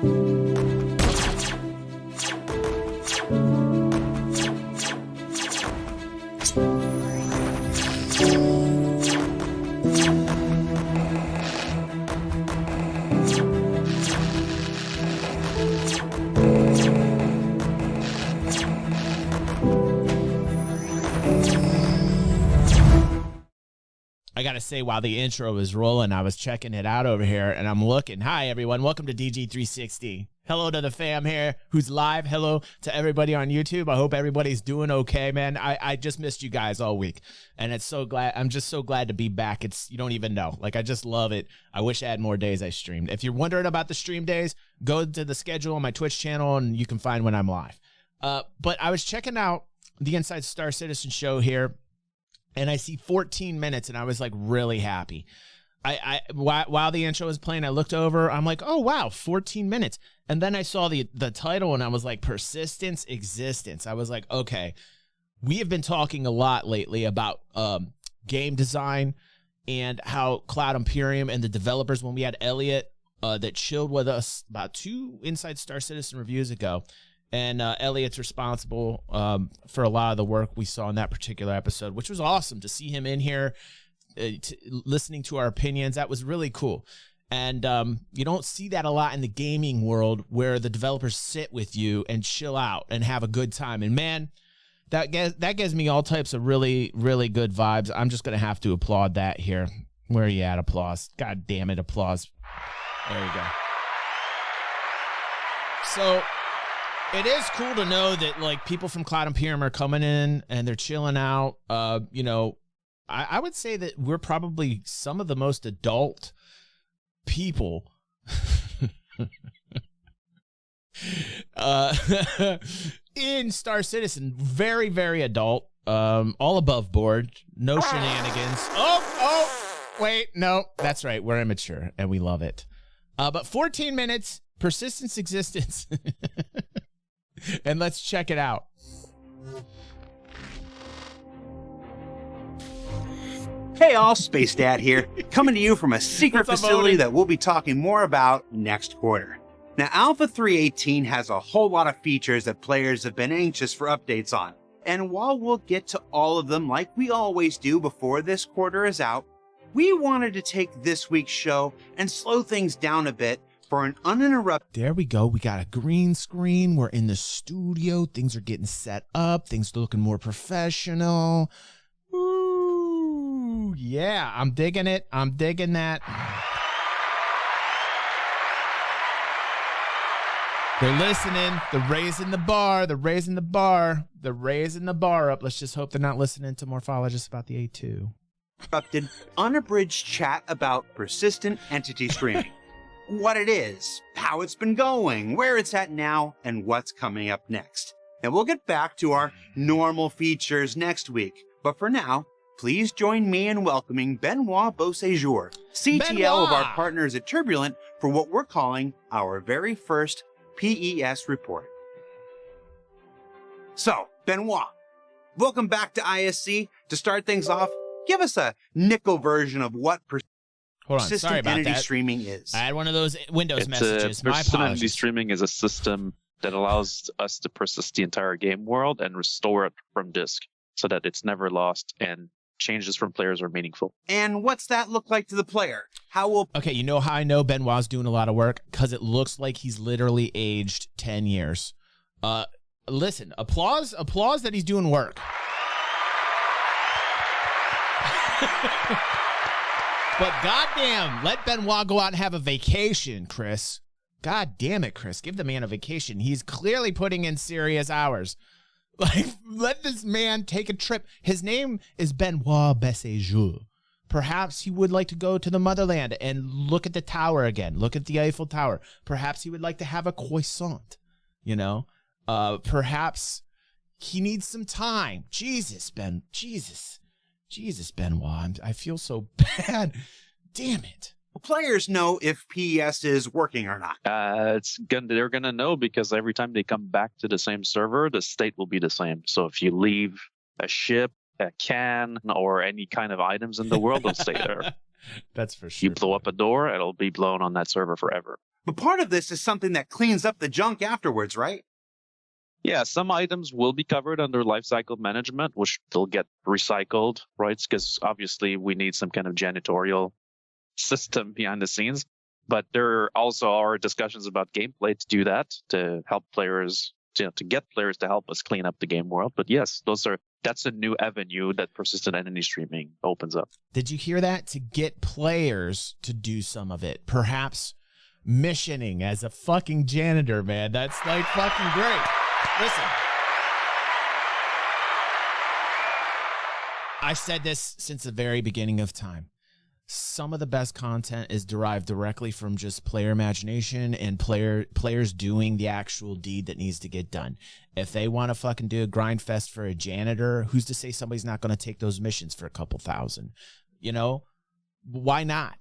I got to say, while the intro was rolling, I was checking it out over here, and I'm looking. Hi, everyone. Welcome to DG360. Hello to the fam here who's live. Hello to everybody on YouTube. I hope everybody's doing okay, man. I just missed you guys all week, and I'm just so glad to be back. You don't even know. Like, I just love it. I wish I had more days I streamed. If you're wondering about the stream days, go to the schedule on my Twitch channel, and you can find when I'm live. But I was checking out the Inside Star Citizen show here, and I see 14 minutes, and I was like really happy. While the intro was playing, I looked over. I'm like, oh wow, 14 minutes. And then I saw the title, and I was like, Persistence Existence. I was like, okay, we have been talking a lot lately about game design and how Cloud Imperium and the developers, when we had Elliot that chilled with us about 2 Inside Star Citizen reviews ago. And Elliot's responsible for a lot of the work we saw in that particular episode, which was awesome to see him in here, listening to our opinions. That was really cool. And you don't see that a lot in the gaming world, where the developers sit with you and chill out and have a good time. And man, that gives me all types of really, really good vibes. I'm just going to have to applaud that here. Where are you at, applause? God damn it, applause. There you go. So it is cool to know that, like, people from Cloud Imperium are coming in and they're chilling out. You know, I would say that we're probably some of the most adult people in Star Citizen. Very, very adult. All above board. No shenanigans. Oh, wait, no. That's right. We're immature and we love it. But 14 minutes, Persistence Existence. And let's check it out. Hey all, Space Dad here, coming to you from a secret facility that we'll be talking more about next quarter. Now, Alpha 3.18 has a whole lot of features that players have been anxious for updates on. And while we'll get to all of them like we always do before this quarter is out, we wanted to take this week's show and slow things down a bit for an uninterrupted. There we go. We got a green screen. We're in the studio. Things are getting set up. Things are looking more professional. Ooh, yeah. I'm digging it. I'm digging that. They're listening. They're raising the bar. They're raising the bar. They're raising the bar up. Let's just hope they're not listening to morphologists about the A2. Unabridged chat about persistent entity streaming. What it is, how it's been going, where it's at now, and what's coming up next. And we'll get back to our normal features next week. But for now, please join me in welcoming Benoit Beauséjour, CTL of our partners at Turbulent, for what we're calling our very first PES report. So, Benoit, welcome back to ISC. To start things off, give us a nickel version of what Hold on, sorry about entity that. Streaming is. I had one of those Windows messages. My persistent entity apologies. streaming is a system that allows us to persist the entire game world and restore it from disk so that it's never lost and changes from players are meaningful. And what's that look like to the player? How will... Okay, you know how I know Benoit's doing a lot of work? Because it looks like he's literally aged 10 years. Listen, applause that he's doing work. But goddamn, let Benoit go out and have a vacation, Chris. God damn it, Chris. Give the man a vacation. He's clearly putting in serious hours. Like, let this man take a trip. His name is Benoit Beauséjour. Perhaps he would like to go to the motherland and look at the tower again. Look at the Eiffel Tower. Perhaps he would like to have a croissant, you know? Perhaps he needs some time. Jesus, Benoit. I feel so bad. Damn it. Players know if PES is working or not. They're gonna know because every time they come back to the same server, the state will be the same. So if you leave a ship, a can, or any kind of items in the world, they'll stay there. That's for sure. You blow up a door, it'll be blown on that server forever. But part of this is something that cleans up the junk afterwards, right? Yeah, some items will be covered under lifecycle management, which they'll get recycled, right? Because obviously we need some kind of janitorial system behind the scenes. But there also are discussions about gameplay to do that, to help players, to get players to help us clean up the game world. But yes, that's a new avenue that persistent entity streaming opens up. Did you hear that? To get players to do some of it, perhaps missioning as a fucking janitor, man. That's like fucking great. Listen, I said this since the very beginning of time. Some of the best content is derived directly from just player imagination and players doing the actual deed that needs to get done. If they want to fucking do a grind fest for a janitor, who's to say somebody's not going to take those missions for a couple thousand? You know, why not?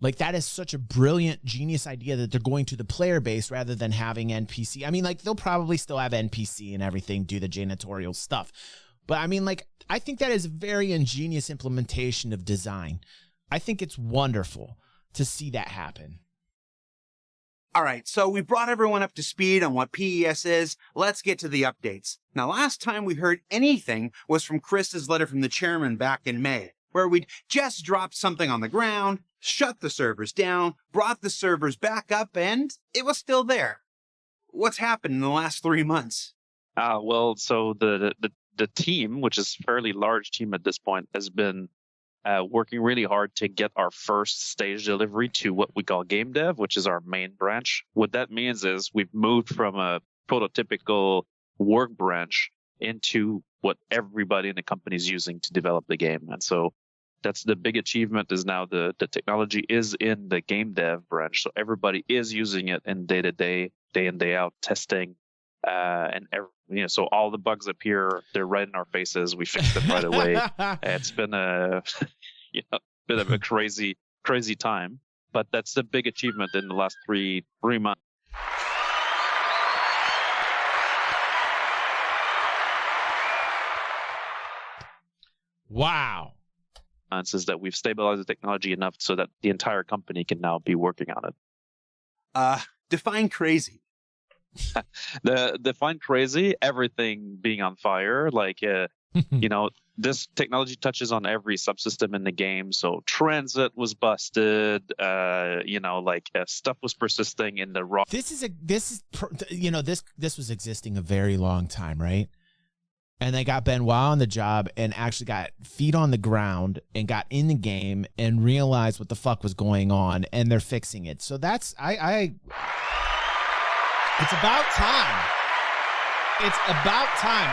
Like, that is such a brilliant, genius idea that they're going to the player base rather than having NPC. I mean, like, they'll probably still have NPC and everything do the janitorial stuff. But I mean, like, I think that is a very ingenious implementation of design. I think it's wonderful to see that happen. All right, so we brought everyone up to speed on what PES is. Let's get to the updates. Now, last time we heard anything was from Chris's letter from the chairman back in May, where we'd just dropped something on the ground, shut the servers down, brought the servers back up, and it was still there. What's happened in the last 3 months? Well, so the team, which is a fairly large team at this point, has been working really hard to get our first stage delivery to what we call game dev, which is our main branch. What that means is we've moved from a prototypical work branch into what everybody in the company is using to develop the game. And so that's the big achievement, is now the technology is in the game dev branch. So everybody is using it in day-to-day, day in, day out testing. So all the bugs appear, they're right in our faces. We fixed them right away. It's been a bit of a crazy time, but that's a big achievement in the last three months. Wow. Is that we've stabilized the technology enough so that the entire company can now be working on it. Define crazy. Define crazy, everything being on fire. Like, this technology touches on every subsystem in the game. So transit was busted. Stuff was persisting in the raw. This was existing a very long time, right? And they got Benoit on the job and actually got feet on the ground and got in the game and realized what the fuck was going on, and they're fixing it. So that's it's about time. It's about time.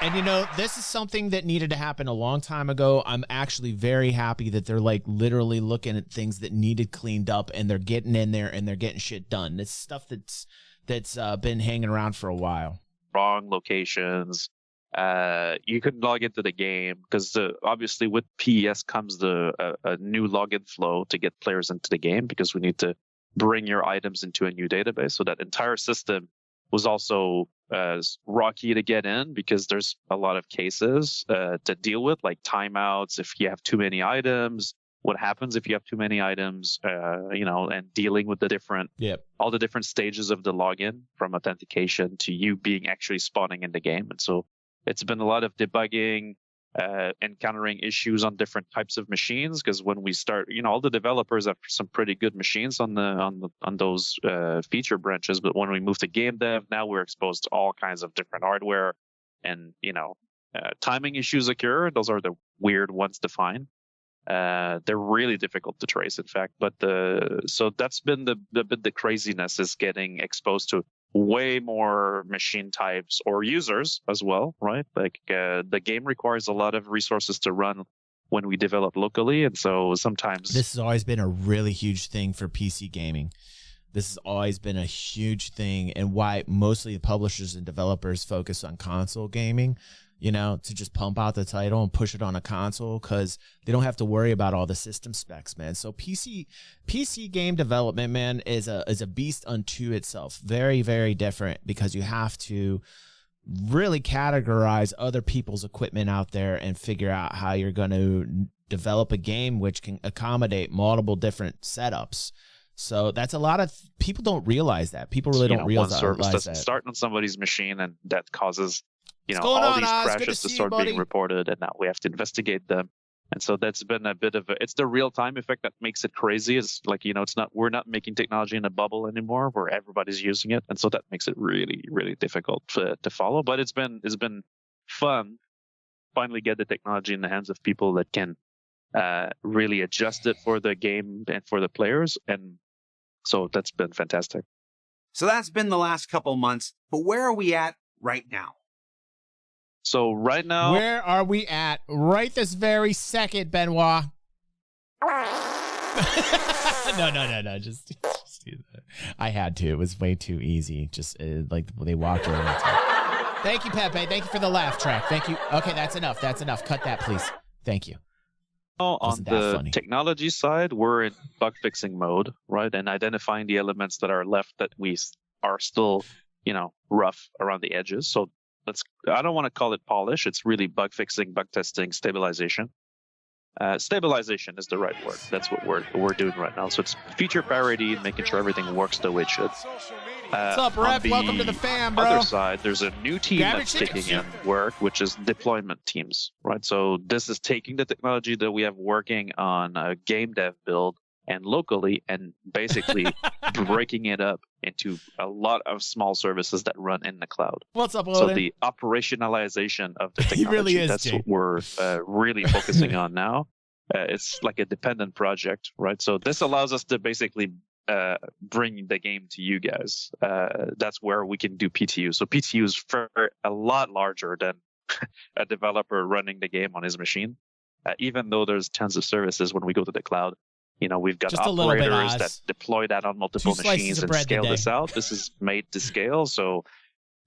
And this is something that needed to happen a long time ago. I'm actually very happy that they're like literally looking at things that needed cleaned up, and they're getting in there and they're getting shit done. It's stuff that's been hanging around for a while. Wrong locations. You couldn't log into the game because obviously with PES comes a new login flow to get players into the game, because we need to bring your items into a new database. So that entire system was also rocky to get in, because there's a lot of cases to deal with, like timeouts if you have too many items, what happens if you have too many items, and dealing with all the different stages of the login, from authentication to you being actually spawning in the game. And so it's been a lot of debugging, encountering issues on different types of machines, because when we start, all the developers have some pretty good machines on those feature branches, but when we move to game dev, now we're exposed to all kinds of different hardware, and timing issues occur. Those are the weird ones to find. They're really difficult to trace, in fact. But so that's been the craziness, is getting exposed to way more machine types or users as well, right? Like the game requires a lot of resources to run when we develop locally, and so sometimes this has always been a really huge thing for PC gaming. This has always been a huge thing, and why mostly the publishers and developers focus on console gaming, to just pump out the title and push it on a console, because they don't have to worry about all the system specs, man. So PC game development, man, is a beast unto itself. Very, very different, because you have to really categorize other people's equipment out there and figure out how you're going to develop a game which can accommodate multiple different setups. So that's a lot of people don't realize that. People really don't one realize service doesn't that. start on somebody's machine, and that causes What's all going on, these Oz? Good crashes to to see you, start buddy. being reported, and now we have to investigate them. And so that's been a bit of it's the real time effect that makes it crazy. It's like, we're not making technology in a bubble anymore where everybody's using it. And so that makes it really, really difficult to follow. But it's been fun finally get the technology in the hands of people that can really adjust it for the game and for the players. And so that's been fantastic. So that's been the last couple months, but where are we at right now? So right now, where are we at right this very second, Benoit? No. Just do that. I had to. It was way too easy. Just like they walked over. Thank you, Pepe. Thank you for the laugh track. Thank you. Okay, that's enough. That's enough. Cut that, please. Thank you. on the technology side, we're in bug fixing mode, right? And identifying the elements that are left that we are still, rough around the edges. So I don't want to call it polish. It's really bug fixing, bug testing, stabilization. Stabilization is the right word. That's what we're doing right now. So it's feature parity, making sure everything works the way it should. What's up, Rep? Welcome to the fam, bro. On the other side, there's a new team that's taking in work, which is deployment teams, right? So this is taking the technology that we have working on a game dev build and locally and basically breaking it up into a lot of small services that run in the cloud. What's up, Loden? So the operationalization of the technology, really is, that's Jay. what we're really focusing on now. It's like a dependent project, right? So this allows us to basically bring the game to you guys. That's where we can do PTU. So PTU is a lot larger than a developer running the game on his machine. Even though there's tons of services when we go to the cloud, we've got just operators that deploy that on multiple machines and scale this out. This is made to scale. So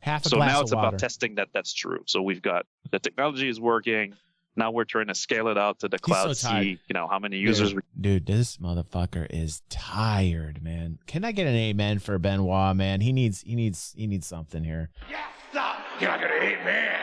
now it's about testing that's true. So we've got the technology is working. Now we're trying to scale it out to the cloud, see, how many users. Dude, this motherfucker is tired, man. Can I get an amen for Benoit, man? He needs something here. Yeah, stop. Can I get an amen?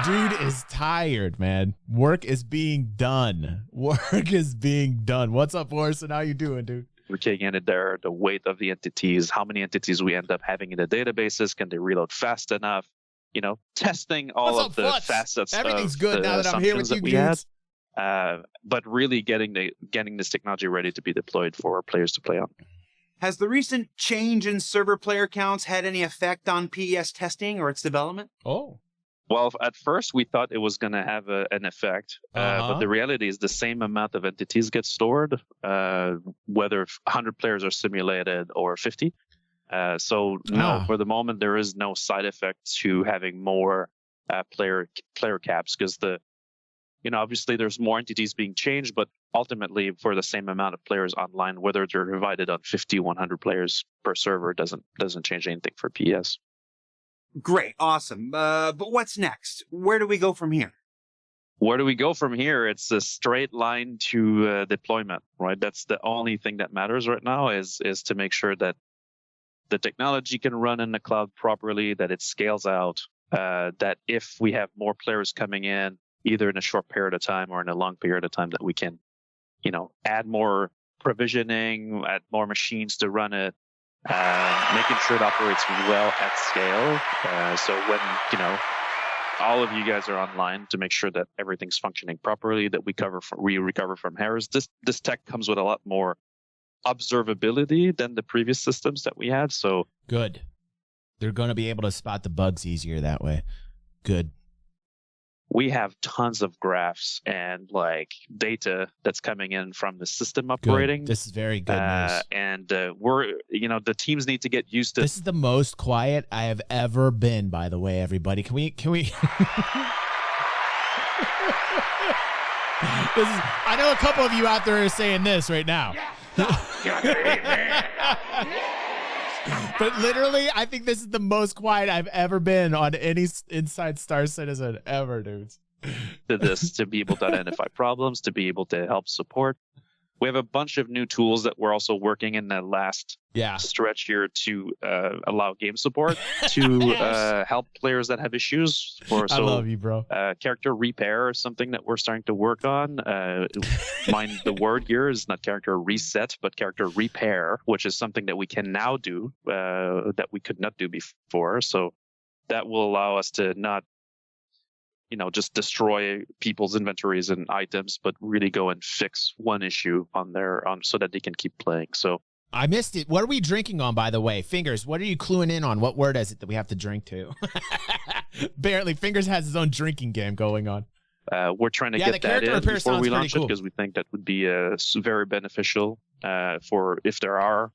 Dude is tired, man. Work is being done. What's up, Orson? How you doing, dude? We're taking in there the weight of the entities, how many entities we end up having in the databases. Can they reload fast enough? Testing all of the facets. Everything's of good the now that I'm here with you, dudes. But really getting this technology ready to be deployed for players to play on. Has the recent change in server player counts had any effect on PES testing or its development? Oh. Well, at first we thought it was going to have an effect, but the reality is the same amount of entities get stored, whether 100 players are simulated or 50. For the moment, there is no side effect to having more player caps because obviously there's more entities being changed, but ultimately for the same amount of players online, whether they're divided on 50, 100 players per server doesn't change anything for PS. Great. Awesome. But what's next? Where do we go from here? Where do we go from here? It's a straight line to deployment, right? That's the only thing that matters right now is to make sure that the technology can run in the cloud properly, that it scales out, that if we have more players coming in, either in a short period of time or in a long period of time, that we can, add more provisioning, add more machines to run it, making sure it operates well at scale. So when, all of you guys are online to make sure that everything's functioning properly, that we recover from errors. This tech comes with a lot more observability than the previous systems that we had. So good. They're going to be able to spot the bugs easier that way. Good. We have tons of graphs and data that's coming in from the system operating. Good. This is very good news. And we're, the teams need to get used to. This is the most quiet I have ever been, by the way, everybody. Can we? I know a couple of you out there are saying this right now. But literally, I think this is the most quiet I've ever been on any Inside Star Citizen ever, dudes. To be able to identify problems, to be able to help support. We have a bunch of new tools that we're also working in the last stretch here to allow game support to help players that have issues. I love you, bro. Character repair is something that we're starting to work on. Mind the word here is not character reset, but character repair, which is something that we can now do that we could not do before. So that will allow us to not just destroy people's inventories and items, but really go and fix one issue on so that they can keep playing. So I missed it. What are we drinking on, by the way? Fingers, what are you cluing in on? What word is it that we have to drink to? Apparently, Fingers has his own drinking game going on. We're trying to get that in before we launch it because we think that would be very beneficial for if there are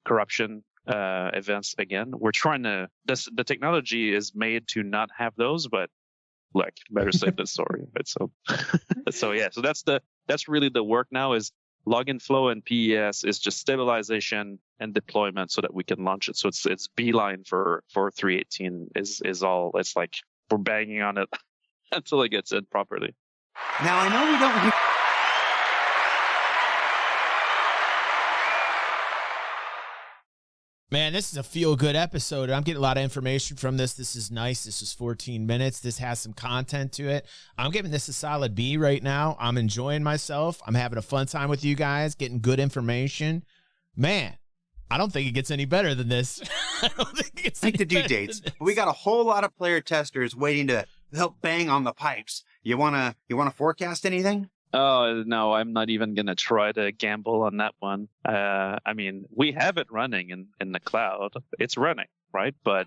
corruption events again. We're trying to. The technology is made to not have those, but better safe than sorry. But so that's really the work now is login flow and PES is just stabilization and deployment so that we can launch it. So it's beeline for 3.18 is all. It's like we're banging on it until it gets in properly. Now I know we don't. Man, this is a feel-good episode. I'm getting a lot of information from this. This is nice. This is 14 minutes. This has some content to it. I'm giving this a solid B right now. I'm enjoying myself. I'm having a fun time with you guys, getting good information. Man, I don't think it gets any better than this. I don't think it gets any the due better dates. than this. We got a whole lot of player testers waiting to help bang on the pipes. You wanna forecast anything? Oh, no, I'm not even going to try to gamble on that one. I mean, we have it running in the cloud. It's running, right? But,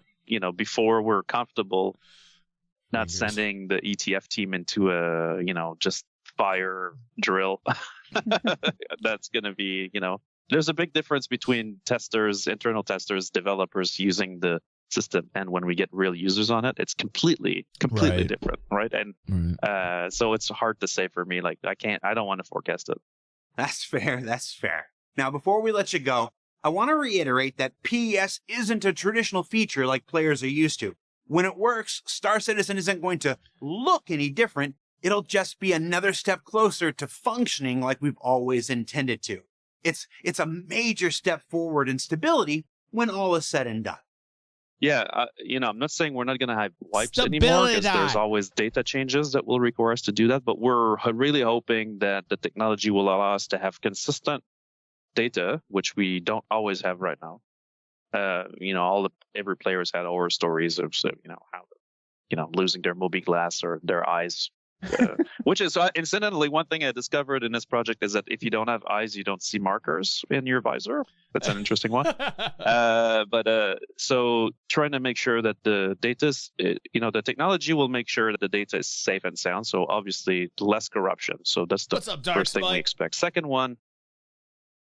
before we're comfortable not sending the ETF team into a, just fire drill, that's going to be, there's a big difference between testers, internal testers, developers using the system and when we get real users on it, it's completely different, right? And so it's hard to say for me. I don't want to forecast it. That's fair. Now, before we let you go, I want to reiterate that PES isn't a traditional feature like players are used to. When it works, Star Citizen isn't going to look any different. It'll just be another step closer to functioning like we've always intended to. It's a major step forward in stability when all is said and done. Yeah, I'm not saying we're not going to have wipes anymore because there's always data changes that will require us to do that. But we're really hoping that the technology will allow us to have consistent data, which we don't always have right now. Every player's had horror stories of how losing their Moby glass or their eyes. Which is incidentally one thing I discovered in this project is that if you don't have eyes, you don't see markers in your visor. That's an interesting one. So trying to make sure that the data, the technology will make sure that the data is safe and sound. So obviously less corruption. So that's the first thing we expect. Second one,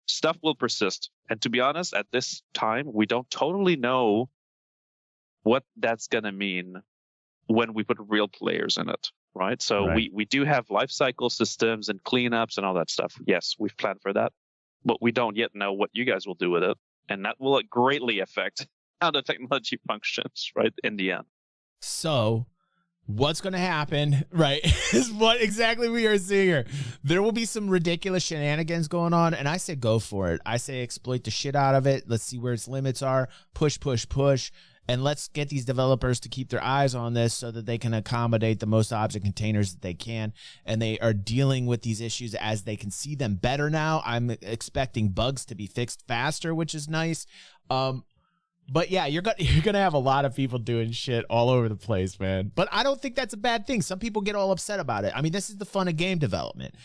stuff will persist. And to be honest, at this time, we don't totally know what that's going to mean when we put real players in it. Right. So we do have life cycle systems and cleanups and all that stuff. Yes, we've planned for that, but we don't yet know what you guys will do with it. And that will greatly affect how the technology functions, right, in the end. So what's going to happen, right, is what exactly we are seeing here. There will be some ridiculous shenanigans going on, and I say go for it. I say exploit the shit out of it. Let's see where its limits are. Push. And let's get these developers to keep their eyes on this so that they can accommodate the most object containers that they can. And they are dealing with these issues as they can see them better now. I'm expecting bugs to be fixed faster, which is nice. But yeah, you're gonna have a lot of people doing shit all over the place, man. But I don't think that's a bad thing. Some people get all upset about it. I mean, this is the fun of game development.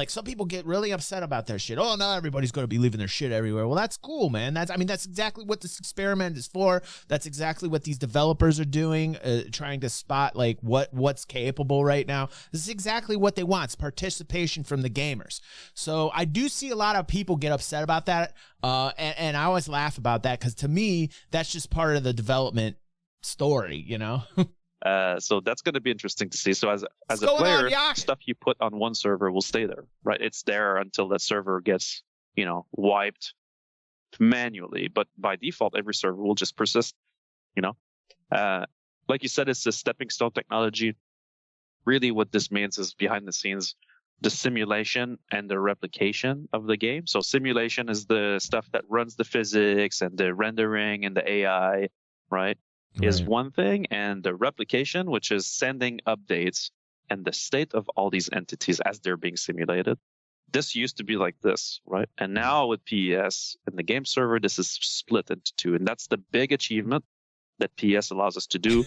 Some people get really upset about their shit. Oh, now everybody's gonna be leaving their shit everywhere. Well, that's cool, man. That's exactly what this experiment is for. That's exactly what these developers are doing, trying to spot what's capable right now. This is exactly what they want. It's participation from the gamers. So I do see a lot of people get upset about that. And I always laugh about that because to me, that's just part of the development story, So that's going to be interesting to see. So as a player, stuff you put on one server will stay there, right? It's there until that server gets, wiped manually. But by default, every server will just persist, Like you said, it's a stepping stone technology. Really what this means is behind the scenes, the simulation and the replication of the game. So simulation is the stuff that runs the physics and the rendering and the AI, right? Is one thing, and the replication, which is sending updates and the state of all these entities as they're being simulated. This used to be like this, right? And now with PES and the game server, this is split into two, and that's the big achievement that PES allows us to do.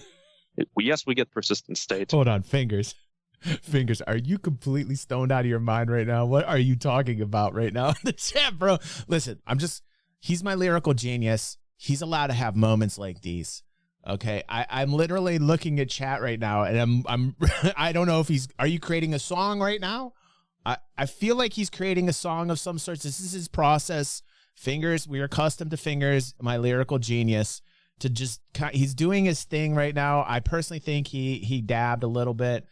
Yes, we get persistent state. Hold on, Fingers. Fingers, are you completely stoned out of your mind right now? What are you talking about right now in the chat, bro? Listen, he's my lyrical genius. He's allowed to have moments like these. Okay, I'm literally looking at chat right now, and I'm I don't know if are you creating a song right now? I feel like he's creating a song of some sort. This is his process. Fingers, we are accustomed to Fingers, my lyrical genius, to just, he's doing his thing right now. I personally think he dabbed a little bit.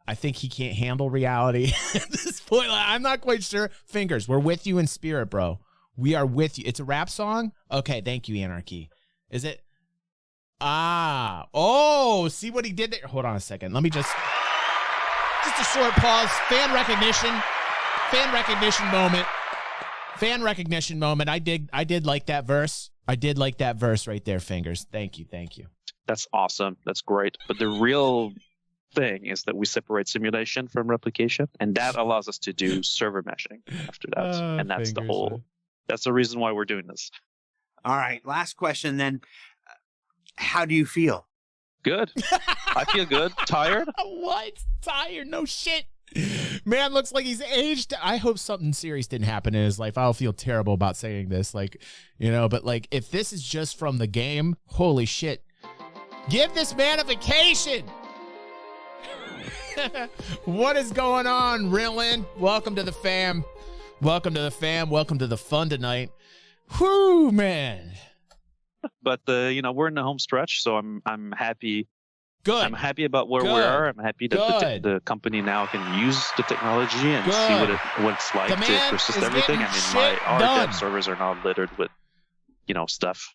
I think he can't handle reality at this point. I'm not quite sure. Fingers, we're with you in spirit, bro. We are with you. It's a rap song? Okay, thank you, Anarchy. Is it? Oh, see what he did there? Hold on a second. Let me just a short pause. Fan recognition moment. Fan recognition moment. I did like that verse. I did like that verse right there, Fingers. Thank you. That's awesome. That's great. But the real thing is that we separate simulation from replication, and that allows us to do server meshing after that. And that's Fingers, that's the reason why we're doing this. All right, last question then. How do you feel? Good. I feel good. Tired? What? Tired? No shit. Man looks like he's aged. I hope something serious didn't happen in his life. I'll feel terrible about saying this. But if this is just from the game, holy shit. Give this man a vacation. What is going on, Rillin? Welcome to the fam. Welcome to the fun tonight. Whoo, man. But we're in the home stretch, so I'm happy. Good. I'm happy about where we are. I'm happy that the company now can use the technology and see what it's like to persist everything. Our dev servers are now littered with, stuff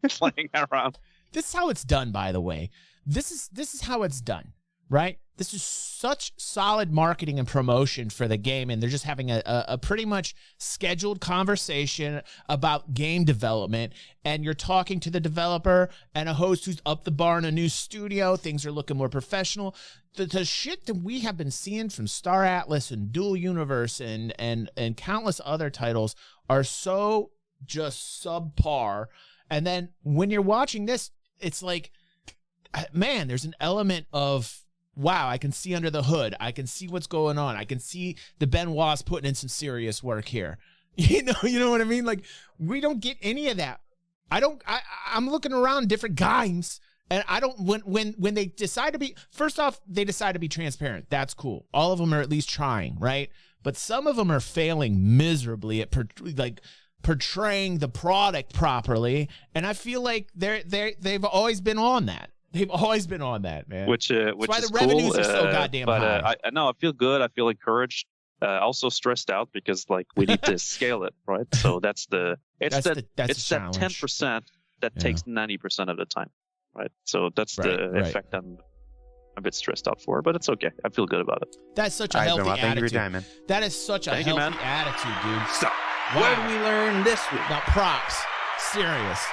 flying around. This is how it's done, by the way. This is how it's done, right? This is such solid marketing and promotion for the game, and they're just having a pretty much scheduled conversation about game development, and you're talking to the developer and a host who's up the bar in a new studio. Things are looking more professional. The shit that we have been seeing from Star Atlas and Dual Universe and countless other titles are so just subpar. And then when you're watching this, it's like, man, there's an element of, wow, I can see under the hood. I can see what's going on. I can see the Benoit's putting in some serious work here. You know what I mean? Like, we don't get any of that. I'm looking around different games, and I don't, when they decide to be, first off, they decide to be transparent. That's cool. All of them are at least trying, right? But some of them are failing miserably at portraying the product properly. And I feel like they've always been on that. They've always been on that, man. Which is why the revenues are so goddamn high. I feel good. I feel encouraged. Also stressed out because we need to scale it, right? So that's that 10% that takes 90% of the time, right? So that's the effect I'm a bit stressed out for, but it's okay. I feel good about it. That's such a healthy attitude. Thank you for your time, man. That is such a healthy attitude, dude. So, what did we learn this week? Now, props. Serious.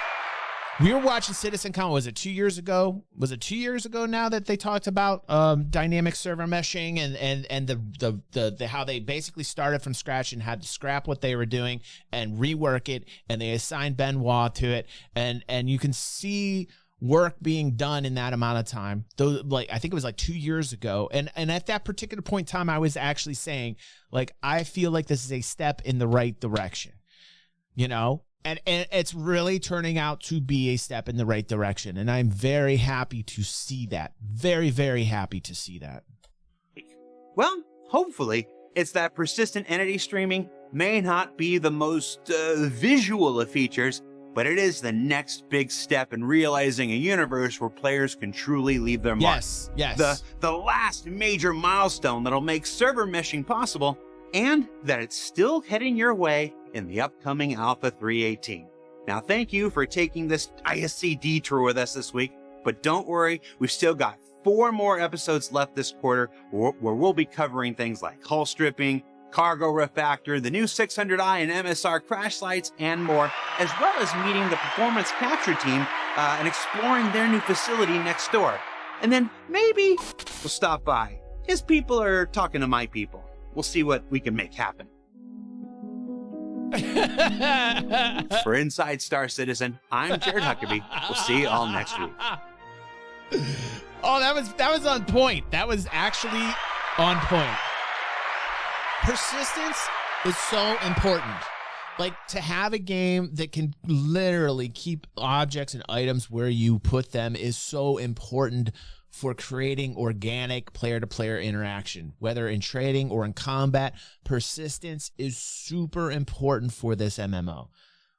We were watching Citizen Con. Was it 2 years ago? Was it 2 years ago now that they talked about dynamic server meshing and the how they basically started from scratch and had to scrap what they were doing and rework it, and they assigned Benoit to it, and you can see work being done in that amount of time. Though, I think it was 2 years ago, and at that particular point in time, I was actually saying, I feel like this is a step in the right direction, And it's really turning out to be a step in the right direction. And I'm very happy to see that. Very, very happy to see that. Well, hopefully, it's that persistent entity streaming may not be the most visual of features, but it is the next big step in realizing a universe where players can truly leave their mark. Yes. The last major milestone that'll make server meshing possible, and that it's still heading your way in the upcoming Alpha 3.18. Now, thank you for taking this ISC detour with us this week, but don't worry, we've still got 4 more episodes left this quarter where we'll be covering things like hull stripping, cargo refactor, the new 600i and MSR crash lights, and more, as well as meeting the performance capture team and exploring their new facility next door. And then maybe we'll stop by. His people are talking to my people. We'll see what we can make happen. For Inside Star Citizen, I'm Jared Huckabee. We'll see you all next week. Oh, that was on point. That was actually on point. Persistence is so important. Like, to have a game that can literally keep objects and items where you put them is so important for creating organic player-to-player interaction, whether in trading or in combat. Persistence is super important for this MMO.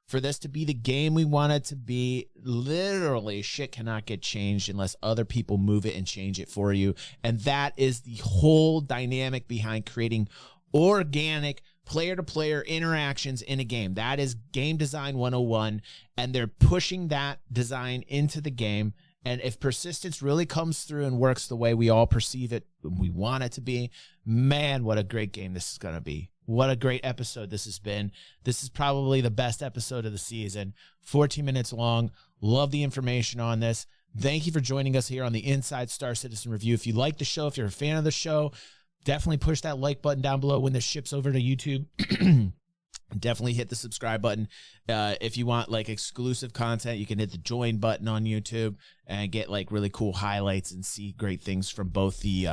For this to be the game we want it to be, literally shit cannot get changed unless other people move it and change it for you. And that is the whole dynamic behind creating organic player-to-player interactions in a game. That is game design 101, and they're pushing that design into the game. And if persistence really comes through and works the way we all perceive it, we want it to be, man, what a great game this is going to be. What a great episode this has been. This is probably the best episode of the season. 14 minutes long. Love the information on this. Thank you for joining us here on the Inside Star Citizen Review. If you like the show, if you're a fan of the show, definitely push that like button down below when this ships over to YouTube. Definitely hit the subscribe button. If you want like exclusive content, you can hit the join button on YouTube and get like really cool highlights and see great things from both the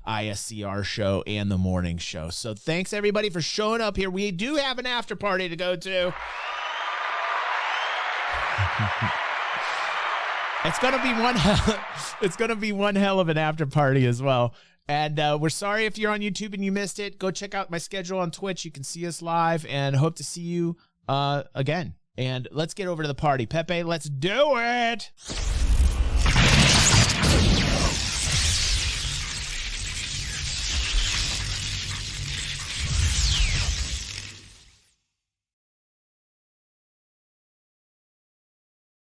ISCR show and the morning show. So thanks everybody for showing up here. We do have an after party to go to. It's gonna be one hell of an after party as well. And we're sorry if you're on YouTube and you missed it. Go check out my schedule on Twitch. You can see us live, and hope to see you again. And let's get over to the party. Pepe, let's do it.